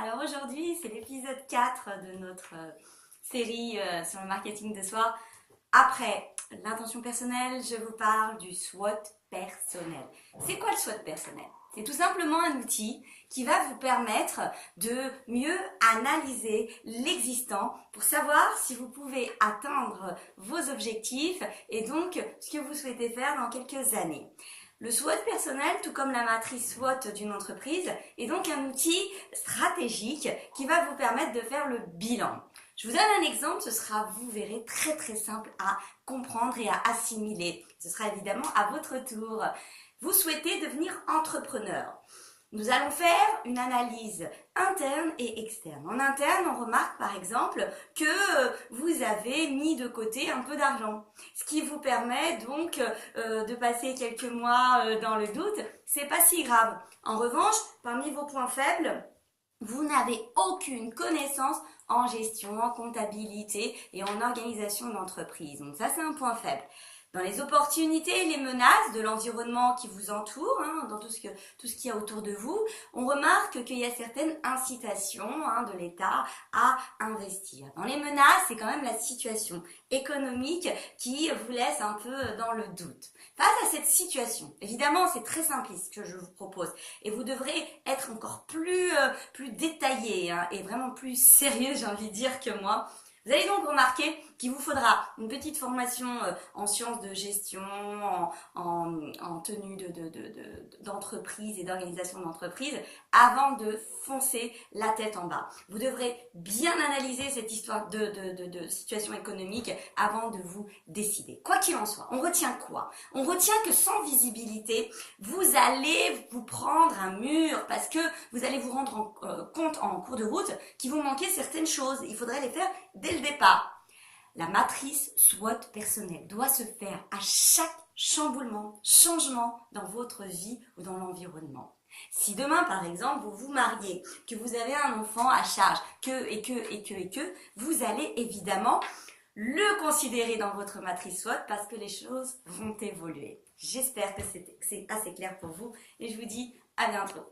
Alors aujourd'hui c'est l'épisode 4 de notre série sur le marketing de soi. Après l'intention personnelle, je vous parle du SWOT personnel. C'est quoi le SWOT personnel? C'est tout simplement un outil qui va vous permettre de mieux analyser l'existant pour savoir si vous pouvez atteindre vos objectifs et donc ce que vous souhaitez faire dans quelques années. Le SWOT personnel, tout comme la matrice SWOT d'une entreprise, est donc un outil stratégique qui va vous permettre de faire le bilan. Je vous donne un exemple, ce sera, vous verrez, très simple à comprendre et à assimiler. Ce sera évidemment à votre tour. Vous souhaitez devenir entrepreneur. Nous allons faire une analyse interne et externe. En interne, on remarque par exemple que vous avez mis de côté un peu d'argent. Ce qui vous permet donc de passer quelques mois dans le doute, c'est pas si grave. En revanche, parmi vos points faibles, vous n'avez aucune connaissance en gestion, en comptabilité et en organisation d'entreprise. Donc ça, c'est un point faible. Dans les opportunités et les menaces de l'environnement qui vous entoure, dans tout ce qu'il y a autour de vous, on remarque qu'il y a certaines incitations de l'État à investir. Dans les menaces, c'est quand même la situation économique qui vous laisse un peu dans le doute. Face à cette situation, évidemment, c'est très simpliste ce que je vous propose et vous devrez être encore plus détaillé et vraiment plus sérieux, j'ai envie de dire, que moi. Vous allez donc remarquer qu'il vous faudra une petite formation en sciences de gestion, en tenue d'entreprise et d'organisation d'entreprise avant de foncer la tête en bas. Vous devrez bien analyser cette histoire de situation économique avant de vous décider. Quoi qu'il en soit, on retient quoi? On retient que sans visibilité, vous allez vous prendre un mur parce que vous allez vous rendre compte en cours de route qu'il vous manquait certaines choses. Il faudrait les faire dès le départ. La matrice SWOT personnelle doit se faire à chaque changement dans votre vie ou dans l'environnement. Si demain, par exemple, vous vous mariez, que vous avez un enfant à charge, vous allez évidemment le considérer dans votre matrice SWOT parce que les choses vont évoluer. J'espère que c'est assez clair pour vous et je vous dis à bientôt.